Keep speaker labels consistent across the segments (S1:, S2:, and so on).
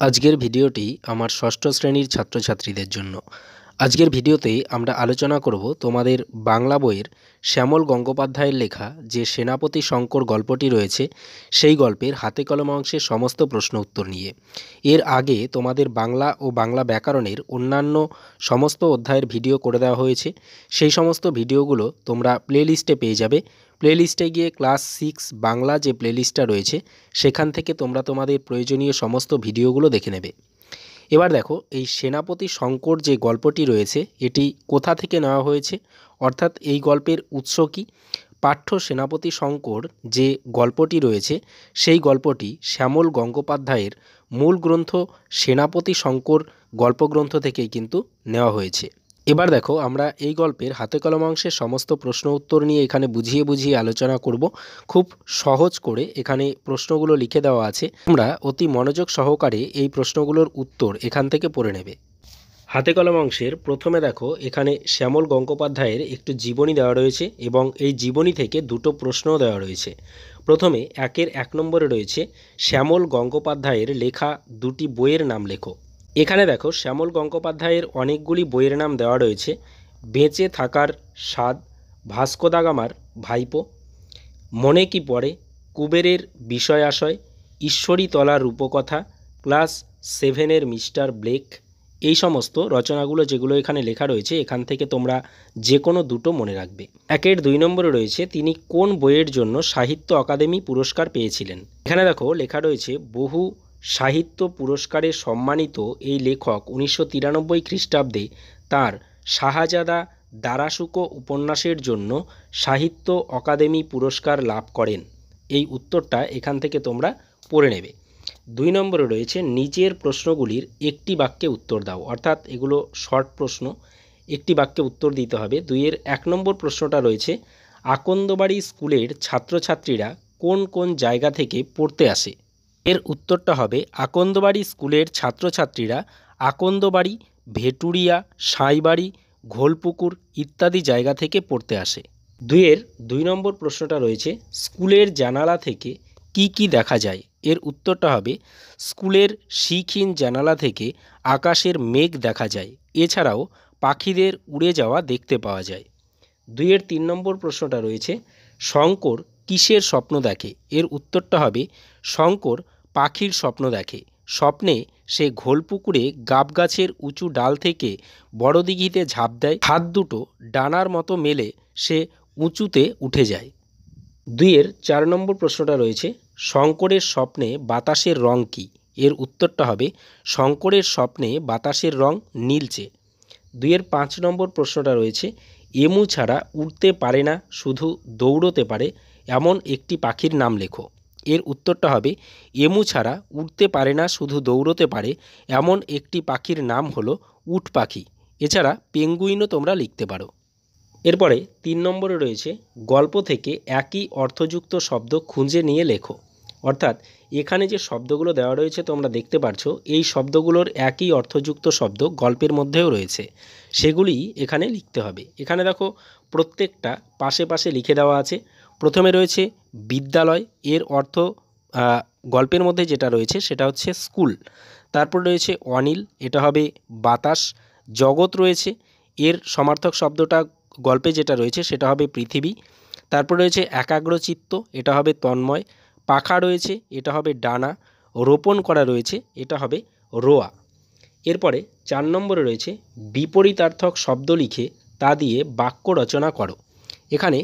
S1: আজকের ভিডিওটি আমার ষষ্ঠ শ্রেণীর ছাত্রছাত্রীদের জন্য। আজকের ভিডিওতে আমরা আলোচনা করব তোমাদের বাংলা বইয়ের শ্যামল গঙ্গোপাধ্যায়ের লেখা যে সেনাপতি শঙ্কর গল্পটি রয়েছে সেই গল্পের হাতে কলমে অংশের সমস্ত প্রশ্ন উত্তর নিয়ে। এর আগে তোমাদের বাংলা ও বাংলা ব্যাকরণের অন্যান্য সমস্ত অধ্যায়ের ভিডিও করে দেওয়া হয়েছে। সেই সমস্ত ভিডিওগুলো তোমরা প্লেলিস্টে পেয়ে যাবে। প্লেলিস্টে গিয়ে ক্লাস 6 বাংলা যে প্লেলিস্টটা রয়েছে সেখান থেকে তোমরা তোমাদের প্রয়োজনীয় সমস্ত ভিডিওগুলো দেখে নেবে। এবার দেখো, এই সেনাপতি শঙ্কর যে গল্পটি রয়েছে এটি কোথা থেকে নেওয়া হয়েছে, অর্থাৎ এই গল্পের উৎস কী। পাঠ্য সেনাপতি শঙ্কর যে গল্পটি রয়েছে সেই গল্পটি শ্যামল গঙ্গোপাধ্যায়ের মূল গ্রন্থ সেনাপতি শঙ্কর গল্পগ্রন্থ থেকেই কিন্তু নেওয়া হয়েছে। এবার দেখো, আমরা এই গল্পের হাতে কলম অংশের সমস্ত প্রশ্ন উত্তর নিয়ে এখানে বুঝিয়ে বুঝিয়ে আলোচনা করব। খুব সহজ করে এখানে প্রশ্নগুলো লিখে দেওয়া আছে, তোমরা অতি মনোযোগ সহকারে এই প্রশ্নগুলোর উত্তর এখান থেকে পড়ে নেবে। হাতে কলম অংশের প্রথমে দেখো, এখানে শ্যামল গঙ্গোপাধ্যায়ের একটু জীবনী দেওয়া রয়েছে এবং এই জীবনী থেকে দুটো প্রশ্নও দেওয়া রয়েছে। প্রথমে 1 নম্বরে রয়েছে শ্যামল গঙ্গোপাধ্যায়ের লেখা দুটি বইয়ের নাম লেখো। এখানে দেখো, শ্যামল গঙ্গোপাধ্যায়ের অনেকগুলি বইয়ের নাম দেওয়া রয়েছে। বেঁচে থাকার স্বাদ, ভাস্কো দা গামার ভাইপো, মনে কি পড়ে, কুবেরের বিষয় আশয়, ঈশ্বরীতলার রূপকথা, ক্লাস 7-এর মিস্টার ব্লেক। এই সমস্ত রচনাগুলো যেগুলো এখানে লেখা রয়েছে এখান থেকে তোমরা যে কোনো দুটো মনে রাখবে। 2 নম্বরে রয়েছে তিনি কোন বইয়ের জন্য সাহিত্য অকাদেমি পুরস্কার পেয়েছিলেন। এখানে দেখো লেখা রয়েছে বহু সাহিত্য পুরস্কারে সম্মানিত এই লেখক 1993 খ্রিস্টাব্দে তাঁর শাহজাদা দারাশুকো উপন্যাসের জন্য সাহিত্য অকাদেমি পুরস্কার লাভ করেন। এই উত্তরটা এখান থেকে তোমরা পড়ে নেবে। 2 নম্বরে রয়েছে নিচের প্রশ্নগুলির একটি বাক্যে উত্তর দাও, অর্থাৎ এগুলো শর্ট প্রশ্ন, একটি বাক্যে উত্তর দিতে হবে। 2-এর 1 নম্বর প্রশ্নটা রয়েছে আকন্দবাড়ি স্কুলের ছাত্রছাত্রীরা কোন কোন জায়গা থেকে পড়তে আসে। এর উত্তরটা হবে আকন্দবাড়ি স্কুলের ছাত্রছাত্রীরা আকন্দবাড়ি, ভেটুরিয়া, সাঁইবাড়ি, ঘোলপুকুর ইত্যাদি জায়গা থেকে পড়তে আসে। 2-এর 2 নম্বর প্রশ্নটা রয়েছে স্কুলের জানালা থেকে কি কি দেখা যায়। এর উত্তরটা হবে স্কুলের শিক্ষিন জানালা থেকে আকাশের মেঘ দেখা যায়, এছাড়াও পাখিদের উড়ে যাওয়া দেখতে পাওয়া যায়। 2-এর 3 নম্বর প্রশ্নটা রয়েছে শঙ্কর কিসের স্বপ্ন দেখে। এর উত্তরটা হবে শঙ্কর পাখির স্বপ্ন দেখে। স্বপ্নে সে ঘোলপুকুরে গাব গাছের উঁচু ডাল থেকে বড় দিঘিতে ঝাঁপ দেয়, হাত দুটো ডানার মতো মেলে সে উঁচুতে উঠে যায়। 2-এর 4 নম্বর প্রশ্নটা রয়েছে শঙ্করের স্বপ্নে বাতাসের রং কী। এর উত্তরটা হবে শঙ্করের স্বপ্নে বাতাসের রং নীলচে। 2-এর 5 নম্বর প্রশ্নটা রয়েছে এমু ছাড়া উড়তে পারে না, শুধু দৌড়তে পারে এমন একটি পাখির নাম লেখো। এর উত্তরটা হবে এমু ছাড়া উড়তে পারে না, শুধু দৌড়তে পারে এমন একটি পাখির নাম হলো উট পাখি। এছাড়া পেঙ্গুইনও তোমরা লিখতে পারো। এরপরে 3 নম্বরে রয়েছে গল্প থেকে একই অর্থযুক্ত শব্দ খুঁজে নিয়ে লেখো। অর্থাৎ এখানে যে শব্দগুলো দেওয়া রয়েছে তোমরা দেখতে পাচ্ছ এই শব্দগুলোর একই অর্থযুক্ত শব্দ গল্পের মধ্যেও রয়েছে, সেগুলি এখানে লিখতে হবে। এখানে দেখো প্রত্যেকটা পাশে পাশে লিখে দেওয়া আছে। প্রথমে রয়েছে বিদ্যালয়, এর অর্থ গল্পের মধ্যে যেটা রয়েছে সেটা হচ্ছে স্কুল। তারপর রয়েছে অনিল, এটা হবে বাতাস। জগৎ রয়েছে, এর সমার্থক শব্দটা গল্পে যেটা রয়েছে সেটা হবে পৃথিবী। তারপর রয়েছে একাগ্রচিত্ত, এটা হবে তন্ময়। পাখা রয়েছে, এটা হবে ডানা। রোপণ করা রয়েছে, এটা হবে রোয়া। এরপরে 4 নম্বরে রয়েছে বিপরীতার্থক শব্দ লিখে তা দিয়ে বাক্য রচনা করো। এখানে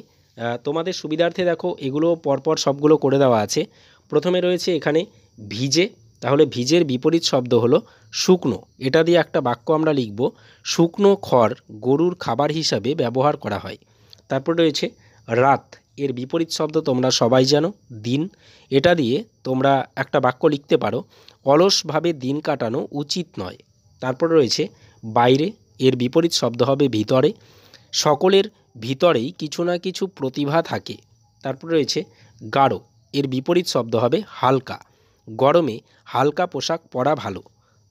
S1: তোমাদের সুবিধার্থে দেখো এগুলো পরপর সবগুলো করে দেওয়া আছে। প্রথমে রয়েছে এখানে ভিজে, তাহলে ভিজের বিপরীত শব্দ হলো শুকনো। এটা দিয়ে একটা বাক্য আমরা লিখব শুকনো খড় গরুর খাবার হিসাবে ব্যবহার করা হয়। তারপর রয়েছে রাত, এর বিপরীত শব্দ তোমরা সবাই জানো দিন। এটা দিয়ে তোমরা একটা বাক্য লিখতে পারো অলসভাবে দিন কাটানো উচিত নয়। তারপর রয়েছে বাইরে, এর বিপরীত শব্দ হবে ভিতরে। সকলের ভিতরেই কিছু না কিছু প্রতিভা থাকে। তারপর রয়েছে গাঢ়, এর বিপরীত শব্দ হবে হালকা। গরমে হালকা পোশাক পরা ভালো।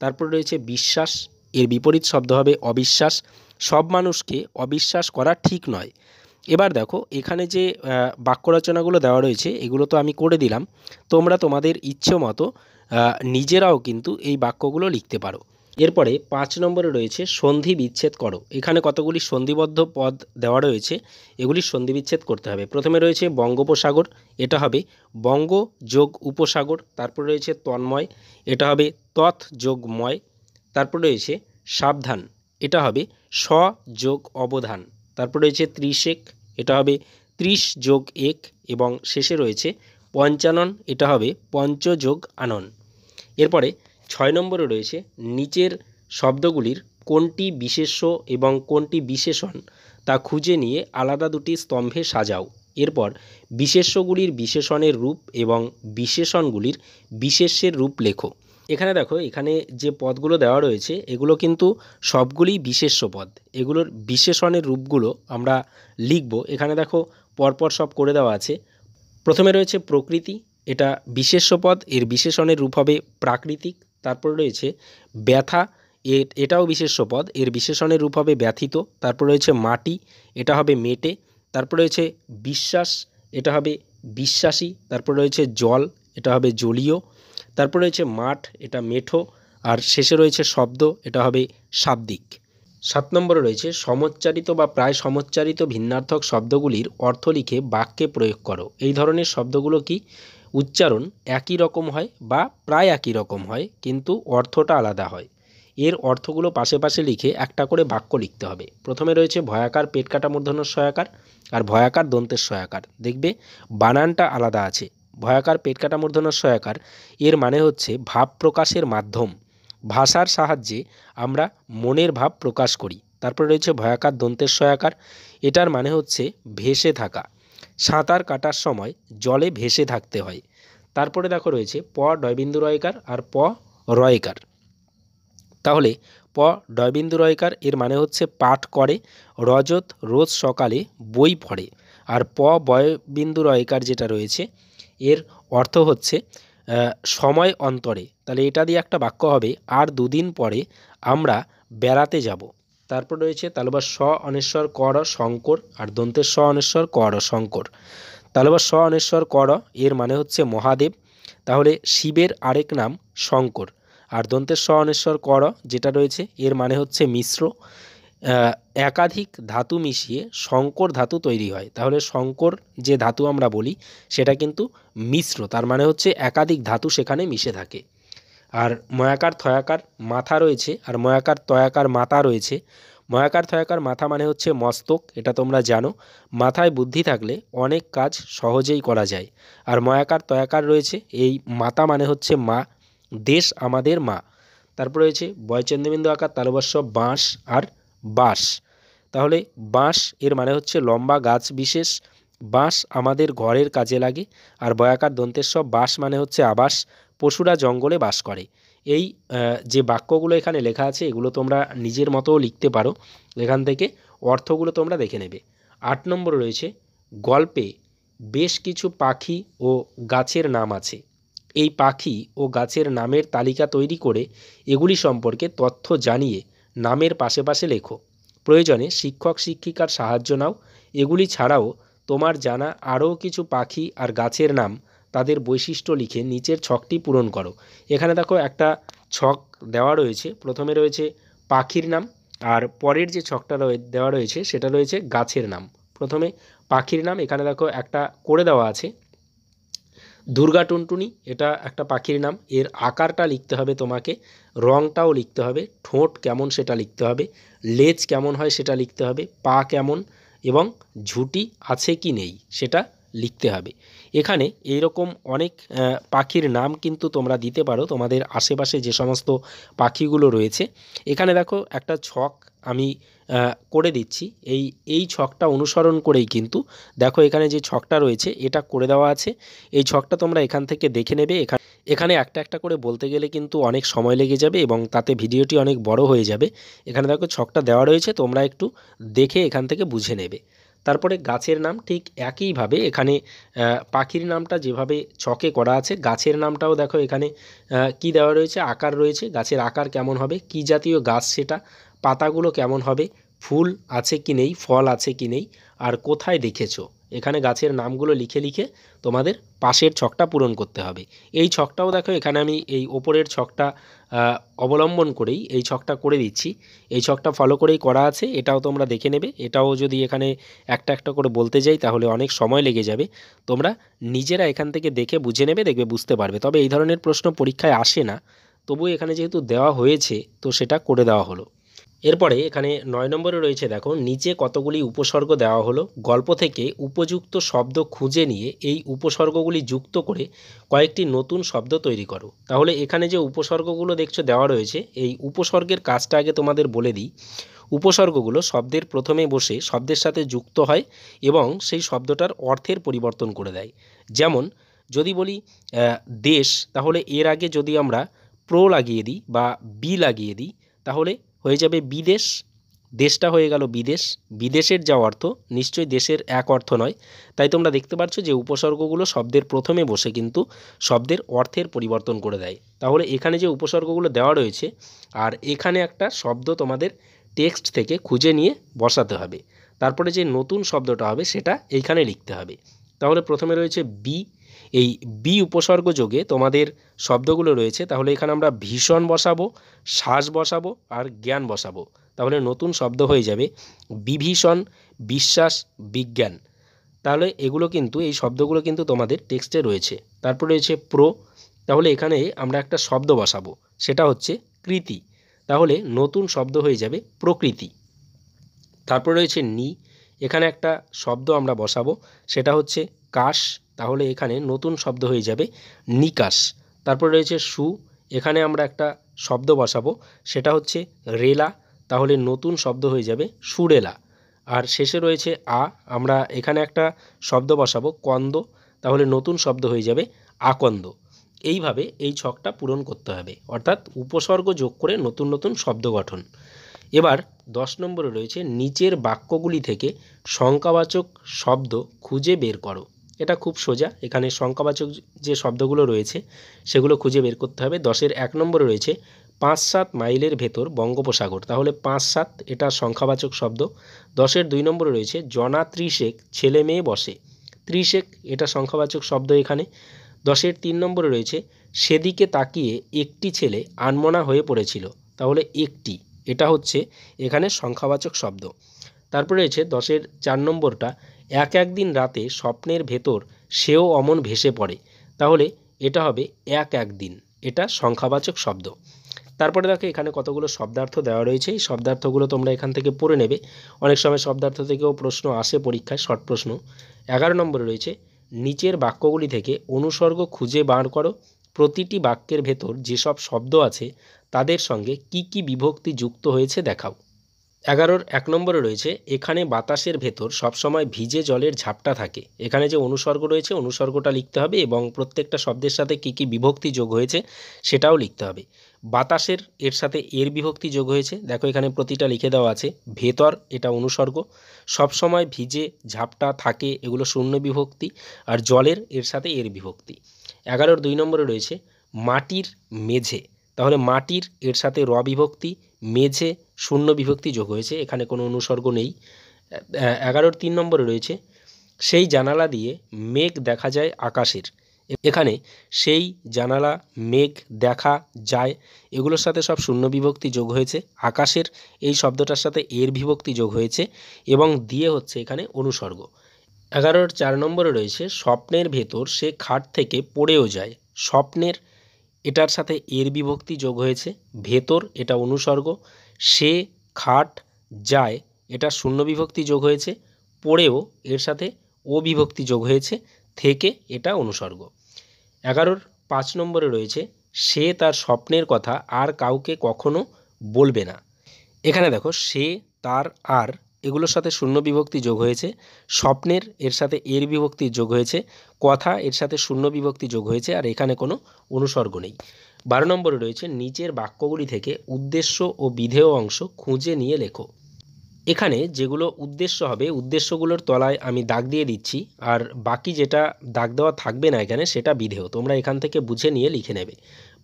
S1: তারপর রয়েছে বিশ্বাস, এর বিপরীত শব্দ হবে অবিশ্বাস। সব মানুষকে অবিশ্বাস করা ঠিক নয়। এবার দেখো এখানে যে বাক্য রচনাগুলো দেওয়া রয়েছে এগুলো তো আমি করে দিলাম, তোমরা তোমাদের ইচ্ছে মতো নিজেরাও কিন্তু এই বাক্যগুলো লিখতে পারো। এরপরে 5 নম্বরে রয়েছে সন্ধি বিচ্ছেদ করো। এখানে কতগুলি সন্ধিবদ্ধ পদ দেওয়া রয়েছে, এগুলির সন্ধি বিচ্ছেদ করতে হবে। প্রথমে রয়েছে বঙ্গোপসাগর, এটা হবে বঙ্গ যোগ উপসাগর। তারপর রয়েছে তন্ময়, এটা হবে তৎ যোগ ময়। তারপর রয়েছে সাবধান, এটা হবে স যোগ অবধান। তারপর রয়েছে ত্রিশেক, এটা হবে 30 যোগ এক। এবং শেষে রয়েছে পঞ্চানন, এটা হবে পঞ্চ যোগ আনন। এরপরে 6 নম্বরে রয়েছে নিচের শব্দগুলির কোনটি বিশেষ্য এবং কোনটি বিশেষণ তা খুঁজে নিয়ে আলাদা দুটি স্তম্ভে সাজাও। এরপর বিশেষ্যগুলির বিশেষণের রূপ এবং বিশেষণগুলির বিশেষ্যের রূপ লেখো। এখানে দেখো, এখানে যে পদগুলো দেওয়া রয়েছে এগুলো কিন্তু সবগুলিই বিশেষ্য পদ। এগুলোর বিশেষণের রূপগুলো আমরা লিখব। এখানে দেখো পরপর সব করে দেওয়া আছে। প্রথমে রয়েছে প্রকৃতি, এটা বিশেষ্য পদ, এর বিশেষণের রূপ হবে প্রাকৃতিক। তারপর রয়েছে ব্যথা, এটাও বিশেষ্য পদ, এর বিশেষণের রূপ হবে ব্যথিত। তারপর রয়েছে মাটি, এটা হবে মেটে। তারপর রয়েছে বিশ্বাস, এটা হবে বিশ্বাসী। তারপর রয়েছে জল, এটা হবে জলীয়। তারপর রয়েছে মাঠ, এটা মেঠো। আর শেষে রয়েছে শব্দ, এটা হবে শাব্দিক। 7 নম্বরে রয়েছে সমোচ্চারিত বা প্রায় সমোচ্চারিত ভিন্নার্থক শব্দগুলির অর্থ লিখে বাক্যে প্রয়োগ করো। এই ধরনের শব্দগুলো কি উচ্চারণ একই রকম হয় বা প্রায় একই রকম হয়, কিন্তু অর্থটা আলাদা হয়। এর অর্থগুলো পাশে পাশে লিখে একটা করে বাক্য লিখতে হবে। প্রথমে রয়েছে ভয়াকার পেট কাটা মূর্ধন্য সহায়কার আর ভয়াকার দন্তের সহায়কার। দেখবে বানানটা আলাদা আছে। ভয়াকার পেট কাটা মূর্ধন্য সহায়কার এর মানে হচ্ছে ভাব প্রকাশের মাধ্যম, ভাষার সাহায্যে আমরা মনের ভাব প্রকাশ করি। তারপরে রয়েছে ভয়াকার দন্তের সহায়কার, এটার মানে হচ্ছে ভেসে থাকা, সাঁতার কাটার সময় জলে ভেসে থাকতে হয়। তারপরে দেখো রয়েছে প ডয়বিন্দু রয়কার আর প রয়কার। তাহলে প ডয়বিন্দু রয়কার এর মানে হচ্ছে পাঠ করে, রজত রোজ সকালে বই পড়ে। আর প বয়বিন্দু রয়কার যেটা রয়েছে এর অর্থ হচ্ছে সময় অন্তরে। তাহলে এটা দিয়ে একটা বাক্য হবে আর 2 দিন পরে আমরা বেড়াতে যাব। তারপর রয়েছে তালবা স অনেশ্বর কর শঙ্কর আর দন্তের স অনেশ্বর কর শঙ্কর। তালবা স অনেশ্বর কর এর মানে হচ্ছে মহাদেব, তাহলে শিবের আরেক নাম শঙ্কর। আর দন্তের স অনেশ্বর কর যেটা রয়েছে এর মানে হচ্ছে মিশ্র, একাধিক ধাতু মিশিয়ে শঙ্কর ধাতু তৈরি হয়। তাহলে শঙ্কর যে ধাতু আমরা বলি সেটা কিন্তু মিশ্র, তার মানে হচ্ছে একাধিক ধাতু সেখানে মিশে থাকে। আর ময়াকার থয়াকার মাথা রয়েছে আর ময়াকার তয়াকার মাথা রয়েছে। ময়াকার থয়াকার মাথা মানে হচ্ছে মস্তক, এটা তোমরা জানো। মাথায় বুদ্ধি থাকলে অনেক কাজ সহজেই করা যায়। আর ময়াকার তয়াকার রয়েছে, এই মাতা মানে হচ্ছে মা, দেশ আমাদের মা। তারপর রয়েছে বয়চন্দ্রবিন্দু আকার তালবস্য বাঁশ আর বাঁশ। তাহলে বাঁশ এর মানে হচ্ছে লম্বা গাছ বিশেষ, বাঁশ আমাদের ঘরের কাজে লাগে। আর বয়াকার দন্তের সব বাঁশ মানে হচ্ছে আবাস, পশুরা জঙ্গলে বাস করে। এই যে বাক্যগুলো এখানে লেখা আছে এগুলো তোমরা নিজের মতোও লিখতে পারো, এখান থেকে অর্থগুলো তোমরা দেখে নেবে। 8 নম্বর রয়েছে গল্পে বেশ কিছু পাখি ও গাছের নাম আছে। এই পাখি ও গাছের নামের তালিকা তৈরি করে এগুলি সম্পর্কে তথ্য জানিয়ে নামের পাশে পাশে লেখো। প্রয়োজনে শিক্ষক শিক্ষিকার সাহায্য নাও। এগুলি ছাড়াও তোমার জানা আরও কিছু পাখি আর গাছের নাম, তাদের বৈশিষ্ট্য লিখে নিচের ছকটি পূরণ করো। এখানে দেখো একটা ছক দেওয়া রয়েছে। প্রথমে রয়েছে পাখির নাম আর পরের যে ছকটা দেওয়া রয়েছে সেটা রয়েছে গাছের নাম। প্রথমে পাখির নাম, এখানে দেখো একটা করে দেওয়া আছে দুর্গা টুনটুনি, এটা একটা পাখির নাম। এর আকারটা লিখতে হবে তোমাকে, রঙটাও লিখতে হবে, ঠোঁট কেমন সেটা লিখতে হবে, লেজ কেমন হয় সেটা লিখতে হবে, পা কেমন এবং ঝুঁটি আছে কি নেই সেটা লিখতে হবে। এখানে এইরকম অনেক পাখির নাম কিন্তু তোমরা দিতে পারো তোমাদের আশেপাশে যে সমস্ত পাখিগুলো রয়েছে। এখানে দেখো একটা ছক আমি করে দিচ্ছি, এই ছকটা অনুসরণ করেই কিন্তু দেখো এখানে যে ছকটা রয়েছে এটা করে দেওয়া আছে। এই ছকটা তোমরা এখান থেকে দেখে নেবে। এখানে একটা একটা করে বলতে গেলে কিন্তু অনেক সময় লেগে যাবে এবং তাতে ভিডিওটি অনেক বড় হয়ে যাবে। এখানে দেখো ছকটা দেওয়া রয়েছে, তোমরা একটু দেখে এখান থেকে বুঝে নেবে। তারপরে গাছের নাম ঠিক একইভাবে এখানে পাখির নামটা যেভাবে ছকে করা আছে গাছের নামটাও দেখো এখানে কি দেওয়া রয়েছে, আকার রয়েছে, গাছের আকার কেমন হবে, কি জাতীয় গাছ সেটা, পাতাগুলো কেমন হবে, ফুল আছে কি নেই, ফল আছে কি নেই, আর কোথায় দেখেছো, এখানে গাছের নামগুলো লিখে লিখে তোমাদের পাশের ছকটা পূরণ করতে হবে। এই ছকটাও দেখো এখানে আমি এই ওপরের ছকটা অবলম্বন করেই এই ছকটা করে দিচ্ছি। এই ছকটা ফলো করেই করা আছে, এটাও তোমরা দেখে নেবে। এটাও যদি এখানে একটা একটা করে বলতে যাই তাহলে অনেক সময় লেগে যাবে। তোমরা নিজেরা এখান থেকে দেখে বুঝে নেবে, দেখবে বুঝতে পারবে। তবে এই ধরনের প্রশ্ন পরীক্ষায় আসে না, তবুও এখানে যেহেতু দেওয়া হয়েছে তো সেটা করে দেওয়া হলো। এরপরে এখানে 9 নম্বরে রয়েছে, দেখো নিচে কতগুলি উপসর্গ দেওয়া হলো, গল্প থেকে উপযুক্ত শব্দ খুঁজে নিয়ে এই উপসর্গগুলি যুক্ত করে কয়েকটি নতুন শব্দ তৈরি করো। তাহলে এখানে যে উপসর্গগুলো দেখছো দেওয়া রয়েছে, এই উপসর্গের কাজটা আগে তোমাদের বলে দিই। উপসর্গগুলো শব্দের প্রথমে বসে শব্দের সাথে যুক্ত হয় এবং সেই শব্দটার অর্থের পরিবর্তন করে দেয়। যেমন যদি বলি দেশ, তাহলে এর আগে যদি আমরা প্রো লাগিয়ে দিই বা বি লাগিয়ে দিই তাহলে হয়ে যাবে বিদেশ। দেশটা হয়ে গেল বিদেশ। বিদেশের যা অর্থ নিশ্চয়ই দেশের এক অর্থ নয়। তাই তোমরা দেখতে পাচ্ছ যে উপসর্গগুলো শব্দের প্রথমে বসে কিন্তু শব্দের অর্থের পরিবর্তন করে দেয়। তাহলে এখানে যে উপসর্গগুলো দেওয়া রয়েছে আর এখানে একটা শব্দ তোমাদের টেক্সট থেকে খুঁজে নিয়ে বসাতে হবে। তারপরে যে নতুন শব্দটা হবে সেটা এইখানে লিখতে হবে। তাহলে প্রথমে রয়েছে বি। এই বি উপসর্গ যোগে তোমাদের শব্দগুলো রয়েছে। তাহলে এখানে আমরা ভীষণ বসাবো, শ্বাস বসাবো আর জ্ঞান বসাবো। তাহলে নতুন শব্দ হয়ে যাবে বিভীষণ, বিশ্বাস, বিজ্ঞান। তাহলে এগুলো কিন্তু এই শব্দগুলো কিন্তু তোমাদের টেক্সটে রয়েছে। তারপর রয়েছে প্রো। তাহলে এখানে আমরা একটা শব্দ বসাবো, সেটা হচ্ছে কৃতি। তাহলে নতুন শব্দ হয়ে যাবে প্রকৃতি। তারপর রয়েছে নি। এখানে একটা শব্দ আমরা বসাবো, সেটা হচ্ছে কাশ। তাহলে এখানে নতুন শব্দ হয়ে যাবে নিকাশ। তারপর রয়েছে সু। এখানে আমরা একটা শব্দ বসাবো, সেটা হচ্ছে রেলা। তাহলে নতুন শব্দ হয়ে যাবে সুরেলা। আর শেষে রয়েছে আ। আমরা এখানে একটা শব্দ বসাবো কন্দ। তাহলে নতুন শব্দ হয়ে যাবে আকন্দ। এইভাবে এই ছকটা পূরণ করতে হবে, অর্থাৎ উপসর্গ যোগ করে নতুন নতুন শব্দ গঠন। এবার 10 নম্বরে রয়েছে নিচের বাক্যগুলি থেকে সংখ্যাবাচক শব্দ খুঁজে বের করো। এটা খুব সোজা। এখানে সংখ্যাবাচক যে শব্দগুলো রয়েছে সেগুলো খুঁজে বের করতে হবে। 10-এর 1 নম্বরে রয়েছে 5-7 মাইলের ভেতর বঙ্গোপসাগর। তাহলে 5-7 এটা সংখ্যাবাচক শব্দ। 10-এর 2 নম্বরে রয়েছে জনা 30 ছেলে মেয়ে বসে। 30 এটা সংখ্যাবাচক শব্দ এখানে। 10-এর 3 নম্বরে রয়েছে সেদিকে তাকিয়ে একটি ছেলে আনমনা হয়ে পড়েছিল। তাহলে একটি এটা হচ্ছে এখানে সংখ্যাবাচক শব্দ। তারপরে রয়েছে 10-এর 4 নম্বরটা একদিন রাতে স্বপ্নের ভেতর সেও অমন ভেসে পড়ে। তাহলে এটা হবে একদিন, এটা সংখ্যাবাচক শব্দ। তারপরে দেখো এখানে কতগুলো শব্দার্থ দেওয়া রয়েছে। এই শব্দার্থগুলো তোমরা এখান থেকে পড়ে নেবে। অনেক সময় শব্দার্থ থেকেও প্রশ্ন আসে পরীক্ষায়, শর্ট প্রশ্ন। 11 নম্বরে রয়েছে নিচের বাক্যগুলি থেকে অনুসর্গ খুঁজে বার করো। প্রতিটি বাক্যের ভেতর যেসব শব্দ আছে তাদের সঙ্গে কি কি বিভক্তি যুক্ত হয়েছে দেখাও। 11-র 1 নম্বরে রয়েছে এখানে বাতাসের ভেতর সবসময় ভিজে জলের ঝাপটা থাকে। এখানে যে অনুসর্গ রয়েছে অনুসর্গটা লিখতে হবে এবং প্রত্যেকটা শব্দের সাথে কি কি বিভক্তি যোগ হয়েছে সেটাও লিখতে হবে। বাতাসের এর সাথে এর বিভক্তি যোগ হয়েছে, দেখো এখানে প্রতিটা লিখে দেওয়া আছে। ভেতর এটা অনুসর্গ। সবসময় ভিজে ঝাপটা থাকে এগুলো শূন্য বিভক্তি। আর জলের এর সাথে এর বিভক্তি। 11-র 2 নম্বরে রয়েছে মাটির মেঝে। তাহলে মাটির এর সাথে র বিভক্তি, মেঝে শূন্য বিভক্তি যোগ হয়েছে, এখানে কোনো অনুসর্গ নেই। 11-র 3 নম্বরে রয়েছে সেই জানালা দিয়ে মেঘ দেখা যায় আকাশের। এখানে সেই জানালা, মেঘ দেখা যায় এগুলোর সাথে সব শূন্য বিভক্তি যোগ হয়েছে। আকাশের এই শব্দটার সাথে এর বিভক্তি যোগ হয়েছে এবং দিয়ে হচ্ছে এখানে অনুসর্গ। 11-র 4 নম্বরে রয়েছে স্বপ্নের ভেতর সে খাট থেকে পড়েও যায়। স্বপ্নের এটার সাথে এর বিভক্তি যোগ হয়েছে। ভেতর এটা অনুসর্গ। সে খাট যায় এটা শূন্য বিভক্তি যোগ হয়েছে। পড়েও এর সাথে ও বিভক্তি যোগ হয়েছে। থেকে এটা অনুসর্গ। 11-র 5 নম্বরে রয়েছে সে তার স্বপ্নের কথা আর কাউকে কখনো বলবে না। এখানে দেখো সে, তার, আর এগুলোর সাথে শূন্য বিভক্তি যোগ হয়েছে। স্বপ্নের এর সাথে এর বিভক্তি যোগ হয়েছে। কথা এর সাথে শূন্য বিভক্তি যোগ হয়েছে। আর এখানে কোনো অনুসর্গ নেই। 12 নম্বরে রয়েছে নিচের বাক্যগুলি থেকে উদ্দেশ্য ও বিধেয় অংশ খুঁজে নিয়ে লেখো। এখানে যেগুলো উদ্দেশ্য হবে উদ্দেশ্যগুলোর তলায় আমি দাগ দিয়ে দিচ্ছি, আর বাকি যেটা দাগ দেওয়া থাকবে না এখানে সেটা বিধেয়। তোমরা এখান থেকে বুঝে নিয়ে লিখে নেবে।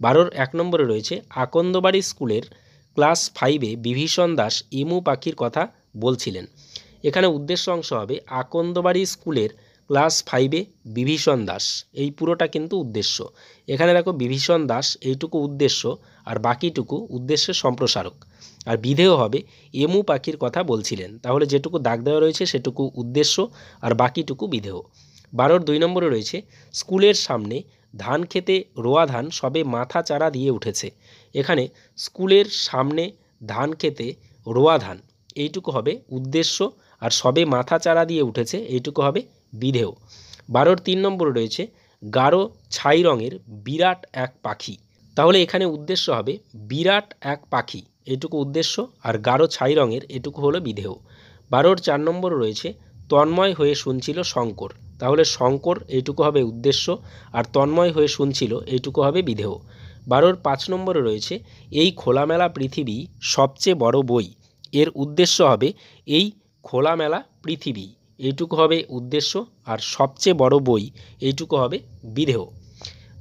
S1: 12-র 1 নম্বরে রয়েছে আকন্দবাড়ি স্কুলের ক্লাস 5-এ বিভীষণ দাস এমু পাখির কথা বলছিলেন। এখানে উদ্দেশ্য অংশ হবে আকন্দবাড়ি স্কুলের ক্লাস 5-এ বিভীষণ দাস, এই পুরোটা কিন্তু উদ্দেশ্য। এখানে দেখো বিভীষণ দাস এইটুকু উদ্দেশ্য আর বাকিটুকু উদ্দেশ্যের সম্প্রসারক। আর বিধেয় হবে এমু পাখির কথা বলছিলেন, তাহলে যেটুকু দাগ দেওয়া রয়েছে সেটুকু উদ্দেশ্য আর বাকিটুকু বিধেয়। 12-র 2 নম্বরে রয়েছে স্কুলের সামনে ধান খেতে রোয়া ধান সবে মাথা চারা দিয়ে উঠেছে। এখানে স্কুলের সামনে ধান খেতে রোয়া ধান এইটুকু হবে উদ্দেশ্য, আর সবে মাথা চারা দিয়ে উঠেছে এইটুকু হবে বিধেয়। 12-র 3 নম্বরে রয়েছে গাঢ় ছাই রঙের বিরাট এক পাখি, তাহলে এখানে উদ্দেশ্য হবে বিরাট এক পাখি এইটুকু উদ্দেশ্য, আর গাঢ় ছাই রঙের এটুকু হলো বিধেয়। 12-র 4 নম্বরে রয়েছে তন্ময় হয়ে শুনছিল শঙ্কর, তাহলে শঙ্কর এইটুকু হবে উদ্দেশ্য, আর তন্ময় হয়ে শুনছিল এইটুকু হবে বিধেয়। 12-র 5 নম্বরে রয়েছে এই খোলামেলা পৃথিবী সবচেয়ে বড় বই, এর উদ্দেশ্য হবে এই খোলামেলা পৃথিবী এইটুকু হবে উদ্দেশ্য, আর সবচেয়ে বড় বই এইটুকু হবে বিধেয়।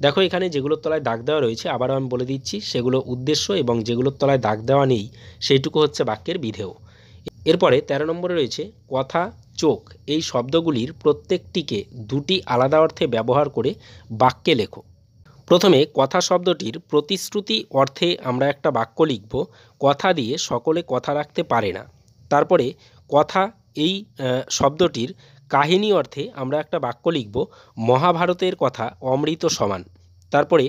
S1: দেখো এখানে যেগুলোর তলায় দাগ দেওয়া রয়েছে আবারও আমি বলে দিচ্ছি, সেগুলো উদ্দেশ্য, এবং যেগুলোর তলায় দাগ দেওয়া নেই সেইটুকু হচ্ছে বাক্যের বিধেয়। এরপরে 13 নম্বরে রয়েছে কথা চোখ, এই শব্দগুলির প্রত্যেকটিকে দুটি আলাদা অর্থে ব্যবহার করে বাক্যে লেখো। প্রথমে কথা শব্দটির প্রতিশ্রুতি অর্থে আমরা একটা বাক্য লিখব, কথা দিয়ে সকলে কথা রাখতে পারে না। তারপরে কথা এই শব্দটির কাহিনী অর্থে আমরা একটা বাক্য লিখব, মহাভারতের কথা অমৃত সমান। তারপরে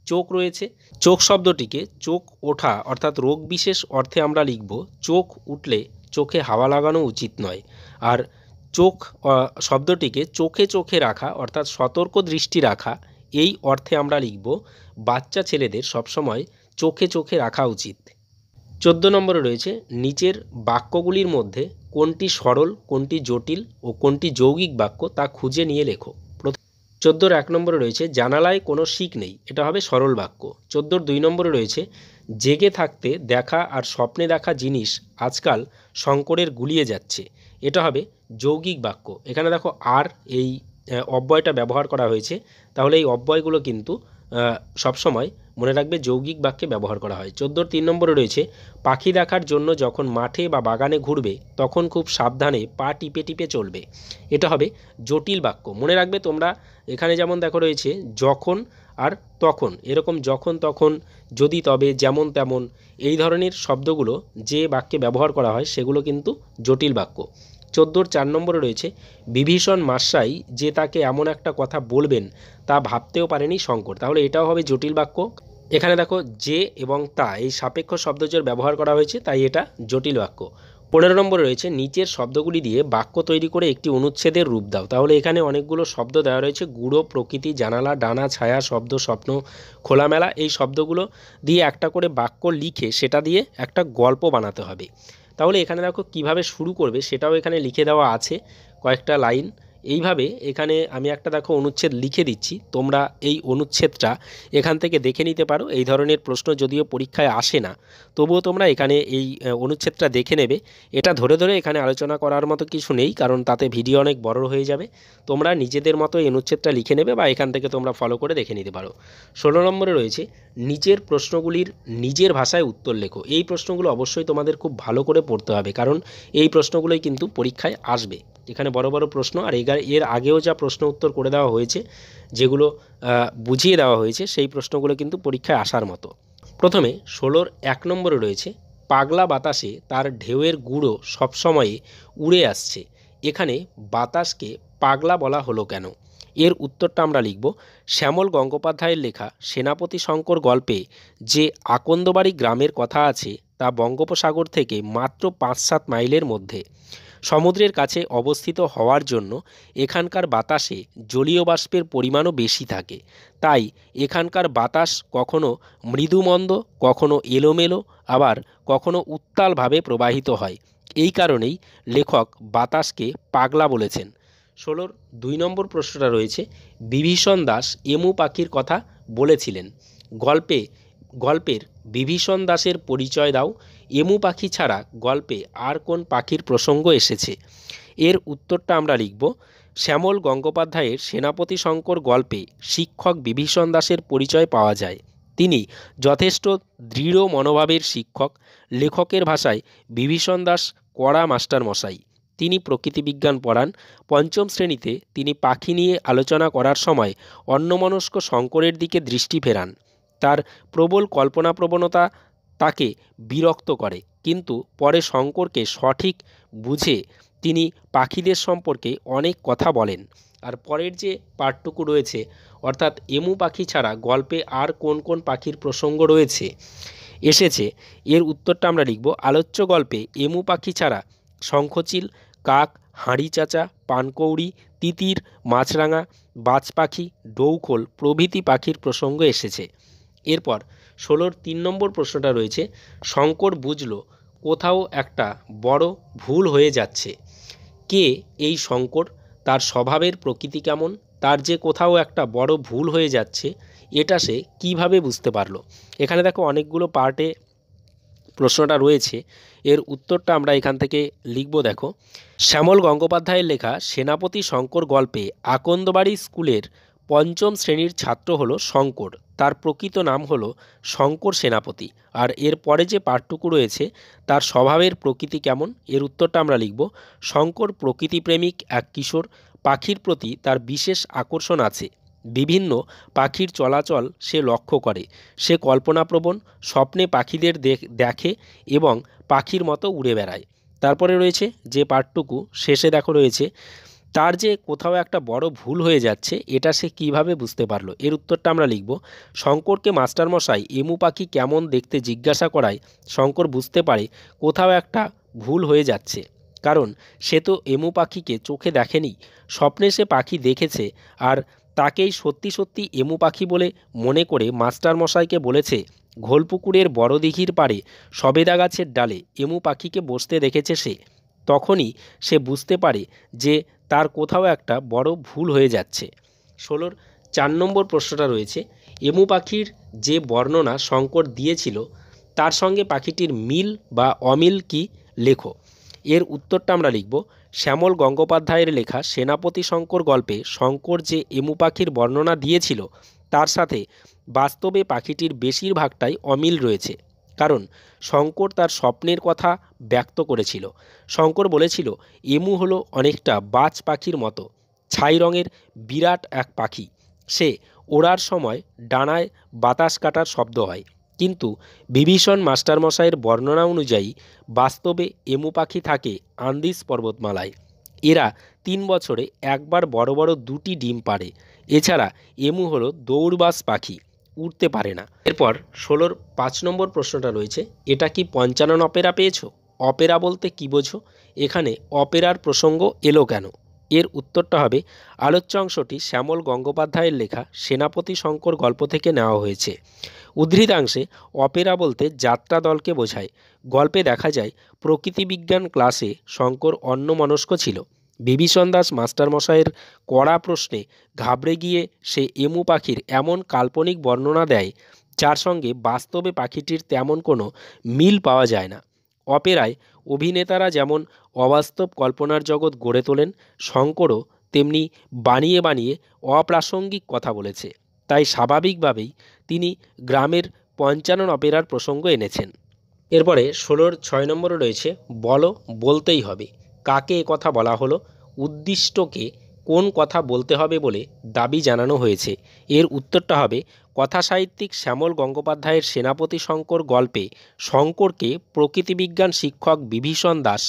S1: চোখ রয়েছে, চোখ শব্দটিকে চোখ ওঠা অর্থাৎ রোগ বিশেষ অর্থে আমরা লিখব, চোখ উঠলে চোখে হাওয়া লাগানো উচিত নয়। আর চোখ শব্দটিকে চোখে চোখে রাখা অর্থাৎ সতর্ক দৃষ্টি রাখা এই অর্থে আমরা লিখব, বাচ্চা ছেলেদের সবসময় চোখে চোখে রাখা উচিত। 14 নম্বরে রয়েছে নিচের বাক্যগুলির মধ্যে কোনটি সরল, কোনটি জটিল ও কোনটি যৌগিক বাক্য তা খুঁজে নিয়ে লেখো। 14-র 1 নম্বরে রয়েছে জানালায় কোনো শিক নেই, এটা হবে সরল বাক্য। 14-র 2 নম্বরে রয়েছে জেগে থাকতে দেখা আর স্বপ্নে দেখা জিনিস আজকাল শঙ্করের গুলিয়ে যাচ্ছে, এটা হবে যৌগিক বাক্য। এখানে দেখো আর এই অব্যয়টা ব্যবহার করা হয়েছে, তাহলে এই অব্যয়গুলো কিন্তু সবসময় মনে রাখবে যৌগিক বাক্যে ব্যবহার করা হয়। 14-র 3 নম্বরে রয়েছে পাখি দেখার জন্য যখন মাঠে বা বাগানে ঘুরবে তখন খুব সাবধানে পা টিপে টিপে চলবে, এটা হবে জটিল বাক্য। মনে রাখবে তোমরা এখানে যেমন দেখো রয়েছে যখন আর তখন, এরকম যখন তখন, যদি তবে, যেমন তেমন, এই ধরনের শব্দগুলো যে বাক্যে ব্যবহার করা হয় সেগুলো কিন্তু জটিল বাক্য। 14-র 4 নম্বরে রয়েছে বিভীষণ মাসাই যে তাকে এমন একটা কথা বলবেন তা ভাবতেও পারেনি শঙ্কর, তাহলে এটাও হবে জটিল বাক্য। এখানে দেখো যে এবং তা এই সাপেক্ষ শব্দজোড় ব্যবহার করা হয়েছে, তাই এটা জটিল বাক্য। 15 নম্বরে রয়েছে নিচের শব্দগুলি দিয়ে বাক্য তৈরি করে একটি অনুচ্ছেদের রূপ দাও, তাহলে এখানে অনেকগুলো শব্দ দেওয়া রয়েছে, গুঁড়ো, প্রকৃতি, জানালা, ডানা, ছায়া, শব্দ, স্বপ্ন, খোলামেলা, এই শব্দগুলো দিয়ে একটা করে বাক্য লিখে সেটা দিয়ে একটা গল্প বানাতে হবে। তাহলে এখানে দেখো কিভাবে শুরু করবে সেটাও এখানে লিখে দেওয়া আছে কয়েকটা লাইন। এইভাবে এখানে আমি একটা দেখো অনুচ্ছেদ লিখে দিচ্ছি, তোমরা এই অনুচ্ছেদটা এখান থেকে দেখে নিতে পারো। এই ধরনের প্রশ্ন যদিও পরীক্ষায় আসে না, তবুও তোমরা এখানে এই অনুচ্ছেদটা দেখে নেবে। এটা ধরে ধরে এখানে আলোচনা করার মতো কিছু নেই, কারণ তাতে ভিডিও অনেক বড় হয়ে যাবে। তোমরা নিজেদের মতো এই অনুচ্ছেদটা লিখে নেবে বা এখান থেকে তোমরা ফলো করে দেখে নিতে পারো। 16 নম্বরে রয়েছে নিচের প্রশ্নগুলির নিজের ভাষায় উত্তর লেখো, এই প্রশ্নগুলো অবশ্যই তোমাদের খুব ভালো করে পড়তে হবে, কারণ এই প্রশ্নগুলোই কিন্তু পরীক্ষায় আসবে। এখানে বড় বড় প্রশ্ন, আর এর আগেও যা প্রশ্ন উত্তর করে দেওয়া হয়েছে, যেগুলো বুঝিয়ে দেওয়া হয়েছে, সেই প্রশ্নগুলো কিন্তু পরীক্ষায় আসার মতো। প্রথমে 16-র 1 নম্বরে রয়েছে পাগলা বাতাসে তার ঢেউয়ের গুঁড়ো সবসময়ে উড়ে আসছে, এখানে বাতাসকে পাগলা বলা হলো কেন? এর উত্তরটা আমরা লিখব, শ্যামল গঙ্গোপাধ্যায়ের লেখা সেনাপতি শঙ্কর গল্পে যে আকন্দবাড়ি গ্রামের কথা আছে তা বঙ্গোপসাগর থেকে মাত্র 5-7 মাইলের মধ্যে। সমুদ্রের কাছে অবস্থিত হওয়ার জন্য এখানকার বাতাসে জলীয় বাষ্পের পরিমাণও বেশি থাকে, তাই এখানকার বাতাস কখনো মৃদুমন্দ, কখনো এলোমেলো, আবার কখনো উত্তালভাবে প্রবাহিত হয়। এই কারণেই লেখক বাতাসকে পাগলা বলেছেন। 16-র 2 নম্বর প্রশ্নটা রয়েছে বিভীষণ দাস এমু পাখির কথা বলেছিলেন, গল্পের বিভীষণ দাসের পরিচয় দাও, এমু পাখি ছাড়া গল্পে আর কোন পাখির প্রসঙ্গ এসেছে? এর উত্তরটা আমরা লিখব, শ্যামল গঙ্গোপাধ্যায়ের সেনাপতি শঙ্কর গল্পে শিক্ষক বিভীষণ দাসের পরিচয় পাওয়া যায়, তিনি যথেষ্ট দৃঢ় মনোভাবের শিক্ষক। লেখকের ভাষায় বিভীষণ দাস কড়া মাস্টারমশাই। তিনি প্রকৃতিবিজ্ঞান পড়ান। পঞ্চম শ্রেণীতে তিনি পাখি নিয়ে আলোচনা করার সময় অন্যমনস্ক শঙ্করের দিকে দৃষ্টি ফেরান। তার প্রবল কল্পনাপ্রবণতা তাকে বিরক্ত করে, কিন্তু পরে শঙ্করকে সঠিক বুঝে তিনি পাখিদের সম্পর্কে অনেক কথা বলেন। আর পরের যে পার্টটুকু রয়েছে, অর্থাৎ এমু পাখি ছাড়া গল্পে আর কোন কোন পাখির প্রসঙ্গ এসেছে, এর উত্তরটা আমরা লিখব। আলোচ্য গল্পে এমু পাখি ছাড়া শঙ্খচিল, কাক, হাঁড়ি চাচা, পানকৌড়ি, তিতির, মাছরাঙা, বাজ পাখি, ডৌখোল প্রভৃতি পাখির প্রসঙ্গ এসেছে। এরপর 16-র 3 নম্বর প্রশ্নটা রয়েছে, শঙ্কর বুঝল কোথাও একটা বড় ভুল হয়ে যাচ্ছে। কে এই শঙ্কর? তার স্বভাবের প্রকৃতি কেমন? তার যে কোথাও একটা বড় ভুল হয়ে যাচ্ছে, এটা সে কিভাবে বুঝতে পারলো? এখানে দেখো অনেকগুলো পার্টে প্রশ্নটা রয়েছে, এর উত্তরটা আমরা এখান থেকে লিখব। দেখো, শ্যামল গঙ্গোপাধ্যায়ের লেখা সেনাপতি শঙ্কর গল্পে আকন্দবাড়ি স্কুলের পঞ্চম শ্রেণীর ছাত্র হলো শঙ্কর। তার প্রকৃত নাম হলো শঙ্কর সেনাপতি। আর এর পরে যে পাঠটুকু রয়েছে, তার স্বভাবের প্রকৃতি কেমন, এর উত্তরটা আমরা লিখব। শঙ্কর প্রকৃতিপ্রেমিক এক কিশোর। পাখির প্রতি তার বিশেষ আকর্ষণ আছে। বিভিন্ন পাখির চলাচল সে লক্ষ্য করে। সে কল্পনাপ্রবণ, স্বপ্নে পাখিদের দেখে এবং পাখির মতো উড়ে বেড়ায়। তারপরে রয়েছে যে পার্টটুকু শেষে দেখো রয়েছে, তার যে কোথাও একটা বড় ভুল হয়ে যাচ্ছে, এটা সে কিভাবে বুঝতে পারলো? এর উত্তরটা আমরা লিখব। শঙ্করকে মাস্টারমশাই এমু পাখি কেমন দেখতে জিজ্ঞাসা করায় শঙ্কর বুঝতে পারে কোথাও একটা ভুল হয়ে যাচ্ছে, কারণ সে তো এমু পাখিকে চোখে দেখেনি। স্বপ্নে সে পাখি দেখেছে, আর তাকেই সত্যি সত্যি এমু পাখি বলে মনে করে মাস্টারমশাইকে বলেছে ঘোলপুকুরের বড় দিঘির পাড়ে সবেদা গাছের ডালে এমু পাখিকে বসতে দেখেছে সে। তখনই সে বুঝতে পারে যে তার কোথাও একটা বড় ভুল হয়ে যাচ্ছে। 16-র 4 নম্বর প্রশ্নটা রয়েছে, এমু পাখির যে বর্ণনা শঙ্কর দিয়েছিল, তার সঙ্গে পাখিটির মিল বা অমিল কি, লেখো। এর উত্তরটা আমরা লিখব। শ্যামল গঙ্গোপাধ্যায়ের লেখা সেনাপতি শঙ্কর গল্পে শঙ্কর যে এমু পাখির বর্ণনা দিয়েছিল, তার সাথে বাস্তবে পাখিটির বেশিরভাগটাই অমিল রয়েছে। কারণ শঙ্কর তার স্বপ্নের কথা ব্যক্ত করেছিল। শঙ্কর বলেছিল এমু হলো অনেকটা বাজ পাখির মতো, ছাই রঙের বিরাট এক পাখি। সে ওড়ার সময় ডানায় বাতাস কাটার শব্দ হয়। কিন্তু বিভীষণ মাস্টারমশাইয়ের বর্ণনা অনুযায়ী বাস্তবে এমু পাখি থাকে আন্দিজ পর্বতমালায়। এরা 3 বছরে একবার বড় বড় 2টি ডিম পাড়ে। এছাড়া এমু হলো দৌড়বাজ পাখি, উড়তে পারে না। এরপর 16-র 5 নম্বর প্রশ্নটা রয়েছে, এটা কি পঞ্চানন অপেরা পেয়েছো? অপেরা বলতে কি বোঝো? এখানে অপেরার প্রসঙ্গ এলো কেন? এর উত্তরটা হবে, আলোচ্য অংশটি শ্যামল গঙ্গোপাধ্যায়ের লেখা সেনাপতি শঙ্কর গল্প থেকে নেওয়া হয়েছে। উদ্ধৃতাংশে অপেরা বলতে যাত্রা দলকে বোঝায়। গল্পে দেখা যায় প্রকৃতিবিজ্ঞান ক্লাসে শঙ্কর অন্যমনস্ক ছিল। বিভীষণ দাস মাস্টারমশাইয়ের কড়া প্রশ্নে ঘাবড়ে গিয়ে সে এমু পাখির এমন কাল্পনিক বর্ণনা দেয়, যার সঙ্গে বাস্তবে পাখিটির তেমন কোনো মিল পাওয়া যায় না। অপেরায় অভিনেতারা যেমন অবাস্তব কল্পনার জগৎ গড়ে তোলেন, শঙ্করও তেমনি বানিয়ে বানিয়ে অপ্রাসঙ্গিক কথা বলেছে। তাই স্বাভাবিকভাবেই তিনি গ্রামের পঞ্চানন অপেরার প্রসঙ্গ এনেছেন। এরপরে 16-র 6 নম্বরে রয়েছে, বলো, বলতেই হবে। কাকে কথা বলা হলো? উদ্দিষ্টকে কোন কথা বলতে হবে বলে দাবি জানানো হয়েছে? এর উত্তরটা হবে, কথাসাহিত্যিক শ্যামল গঙ্গোপাধ্যায়ের সেনাপতি শঙ্কর গল্পে শঙ্করকে প্রকৃতিবিজ্ঞান শিক্ষক বিভীষণ দাস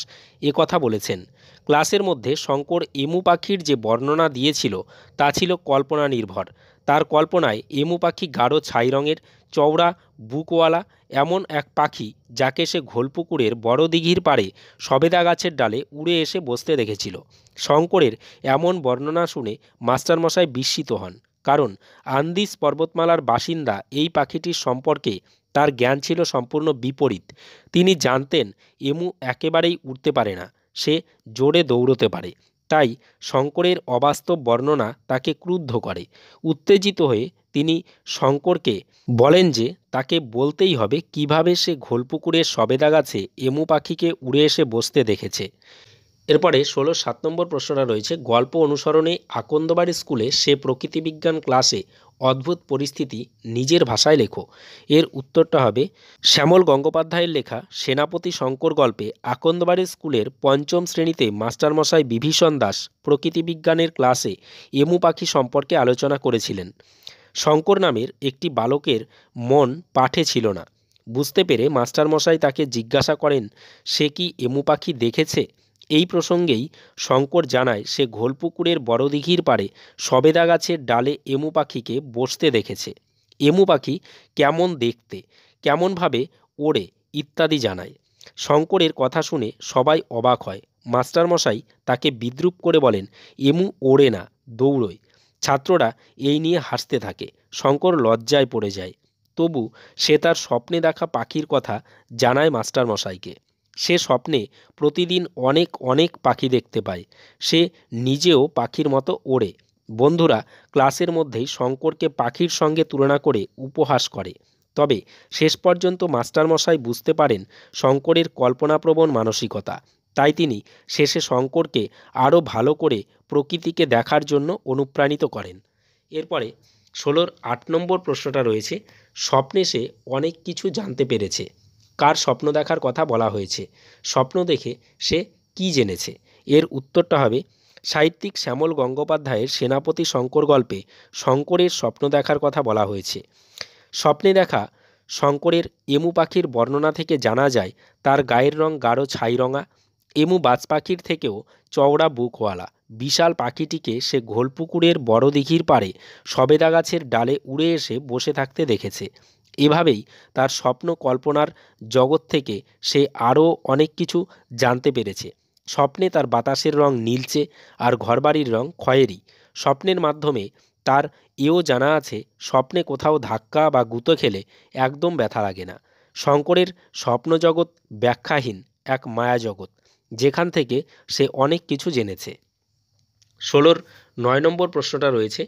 S1: কথা বলেছেন। ক্লাসের মধ্যে শঙ্কর এমু পাখির যে বর্ণনা দিয়েছিল, তা ছিল কল্পনা নির্ভর। তার কল্পনায় এমু পাখি গাঢ় ছাই রঙের, চওড়া বুকওয়ালা এমন এক পাখি, যাকে সে ঘোলপুকুরের বড় দিঘির পাড়ে সবেদা গাছের ডালে উড়ে এসে বসতে দেখেছিল। শঙ্করের এমন বর্ণনা শুনে মাস্টারমশাই বিস্মিত হন, কারণ আন্দিজ পর্বতমালার বাসিন্দা এই পাখিটির সম্পর্কে তার জ্ঞান ছিল সম্পূর্ণ বিপরীত। তিনি জানতেন এমু একেবারেই উড়তে পারে না, সে জোরে দৌড়তে পারে। তাই শঙ্করের অবাস্তব বর্ণনা তাকে ক্রুদ্ধ করে। উত্তেজিত হয়ে তিনি শঙ্করকে বলেন যে তাকে বলতেই হবে কিভাবে সে ঘোলপুকুরের সবেদা গাছে এমু পাখিকে উড়ে এসে বসতে দেখেছে। এরপরে 16-7 নম্বর প্রশ্নটা রয়েছে, গল্প অনুসরণে আকন্দবাড়ি স্কুলে সে প্রকৃতিবিজ্ঞান ক্লাসে অদ্ভুত পরিস্থিতি নিজের ভাষায় লেখো। এর উত্তরটা হবে শ্যামল গঙ্গোপাধ্যায়ের লেখা সেনাপতি শঙ্কর গল্পে আকন্দবাড়ি স্কুলের পঞ্চম শ্রেণীতে মাস্টারমশাই বিভীষণ দাস প্রকৃতিবিজ্ঞানের ক্লাসে এমু পাখি সম্পর্কে আলোচনা করেছিলেন। শঙ্কর নামের একটি বালকের মন পাঠে ছিল না। বুঝতে পেরে মাস্টারমশাই তাকে জিজ্ঞাসা করেন সে কি এমু পাখি দেখেছে। এই প্রসঙ্গেই শঙ্কর জানায় সে ঘোলপুকুরের বড় দিঘির পাড়ে সবেদা গাছের ডালে এমু পাখিকে বসতে দেখেছে। এমু পাখি কেমন দেখতে, কেমনভাবে ওড়ে ইত্যাদি জানায়। শঙ্করের কথা শুনে সবাই অবাক হয়। মাস্টারমশাই তাকে বিদ্রূপ করে বলেন এমু ওড়ে না, দৌড়োয়। ছাত্ররা এই নিয়ে হাসতে থাকে। শঙ্কর লজ্জায় পড়ে যায়। তবু সে তার স্বপ্নে দেখা পাখির কথা জানায় মাস্টারমশাইকে। সে স্বপ্নে প্রতিদিন অনেক অনেক পাখি দেখতে পায়। সে নিজেও পাখির মতো ওড়ে। বন্ধুরা ক্লাসের মধ্যেই শঙ্করকে পাখির সঙ্গে তুলনা করে উপহাস করে। তবে শেষ পর্যন্ত মাস্টারমশাই বুঝতে পারেন শঙ্করের কল্পনাপ্রবণ মানসিকতা। তাই তিনি শেষে শঙ্করকে আরও ভালো করে প্রকৃতিকে দেখার জন্য অনুপ্রাণিত করেন। এরপরে 16-র 8 নম্বর প্রশ্নটা রয়েছে, স্বপ্নে সে অনেক কিছু জানতে পেরেছে। কার স্বপ্ন দেখার কথা বলা হয়েছে? স্বপ্ন দেখে সে কি জেনেছে? এর উত্তরটা হবে সাহিত্যিক শ্যামল গঙ্গোপাধ্যায়ের সেনাপতি শঙ্কর গল্পে শঙ্করের স্বপ্ন দেখার কথা বলা হয়েছে। স্বপ্নে দেখা শঙ্করের এমু পাখির বর্ণনা থেকে জানা যায় তার গায়ের রং গাঢ় ছাইরঙা। এমু বাজ পাখির থেকেও চওড়া বুকওয়ালা। বিশাল পাখিটিকে সে ঘোলপুকুরের বড় দিঘির পাড়ে সবেদা গাছের ডালে উড়ে এসে বসে থাকতে দেখেছে। এভাবেই তার স্বপ্ন কল্পনার জগৎ থেকে সে আরও অনেক কিছু জানতে পেরেছে। স্বপ্নে তার বাতাসের রং নীলচে আর ঘরবাড়ির রং খয়েরি। স্বপ্নের মাধ্যমে তার এও জানা আছে স্বপ্নে কোথাও ধাক্কা বা গুঁতো খেলে একদম ব্যথা লাগে না। শঙ্করের স্বপ্নজগৎ ব্যাখ্যাহীন এক মায়াজগৎ, যেখান থেকে সে অনেক কিছু জেনেছে। 16-র 9 নম্বর প্রশ্নটা রয়েছে,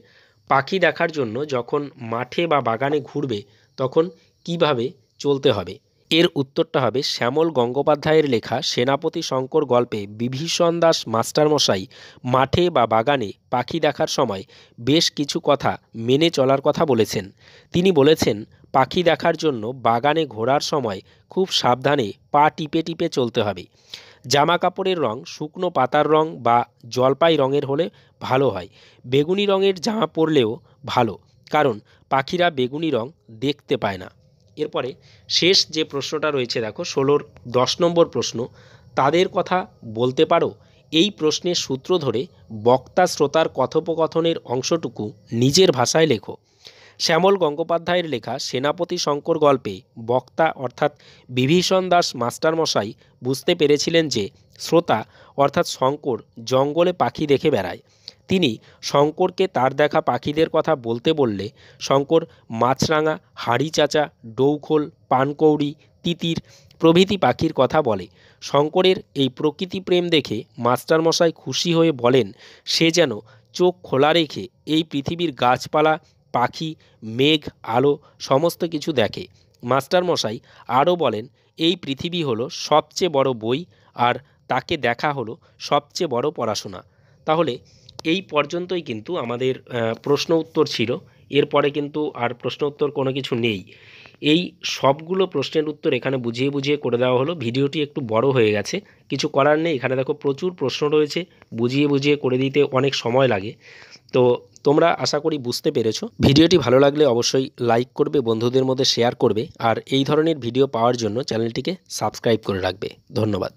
S1: পাখি দেখার জন্য যখন মাঠে বা বাগানে ঘুরবে তখন কিভাবে চলতে হবে? এর উত্তরটা হবে শ্যামল গঙ্গোপাধ্যায়ের লেখা সেনাপতি শঙ্কর গল্পে বিভীষণ দাস মাস্টারমশাই মাঠে বা বাগানে পাখি দেখার সময় বেশ কিছু কথা মেনে চলার কথা বলেছেন। তিনি বলেছেন পাখি দেখার জন্য বাগানে ঘোরার সময় খুব সাবধানে পা টিপে টিপে চলতে হবে। জামা কাপড়ের রং শুকনো পাতার রং বা জলপাই রঙের হলে ভালো হয়। বেগুনি রঙের জামা পরলেও ভালো, কারণ পাখিরা বেগুনি রং দেখতে পায় না। এরপরে শেষ যে প্রশ্নটা রয়েছে দেখো 16-র 10 নম্বর প্রশ্ন, তাদের কথা বলতে পারো। এই প্রশ্নের সূত্র ধরে বক্তা শ্রোতার কথোপকথনের অংশটুকু নিজের ভাষায় লেখো। শ্যামল গঙ্গোপাধ্যায়ের লেখা সেনাপতি শঙ্কর গল্পে বক্তা অর্থাৎ বিভীষণ দাস মাস্টারমশাই বুঝতে পেরেছিলেন যে শ্রোতা অর্থাৎ শঙ্কর জঙ্গলে পাখি দেখে বেড়ায়। তিনি শঙ্করকে তার দেখা পাখিদের কথা বলতে বললে শঙ্কর মাছরাঙা, হাড়ি চাচা, ডৌখোল, পানকৌড়ি, তিতির প্রভৃতি পাখির কথা বলে। শঙ্করের এই প্রকৃতি প্রেম দেখে মাস্টারমশাই খুশি হয়ে বলেন সে যেন চোখ খোলা রেখে এই পৃথিবীর গাছপালা, পাখি, মেঘ, আলো সমস্ত কিছু দেখে। মাস্টারমশাই আরও বলেন এই পৃথিবী হলো সবচেয়ে বড় বই, আর তাকে দেখা হলো সবচেয়ে বড় পড়াশোনা। তাহলে এই পর্যন্তই কিন্তু আমাদের প্রশ্ন উত্তর ছিল। এরপরে কিন্তু আর প্রশ্ন উত্তর কোনো কিছু নেই। এই সবগুলো প্রশ্নের উত্তর এখানে বুঝিয়ে বুঝিয়ে করে দেওয়া হলো। ভিডিওটি একটু বড় হয়ে গেছে, কিছু করার নেই। এখানে দেখো প্রচুর প্রশ্ন রয়েছে, বুঝিয়ে বুঝিয়ে করে দিতে অনেক সময় লাগে। তো তোমরা আশা করি বুঝতে পেরেছো। ভিডিওটি ভালো লাগলে অবশ্যই লাইক করবে, বন্ধুদের মধ্যে শেয়ার করবে, আর এই ধরনের ভিডিও পাওয়ার জন্য চ্যানেলটিকে সাবস্ক্রাইব করে রাখবে। ধন্যবাদ।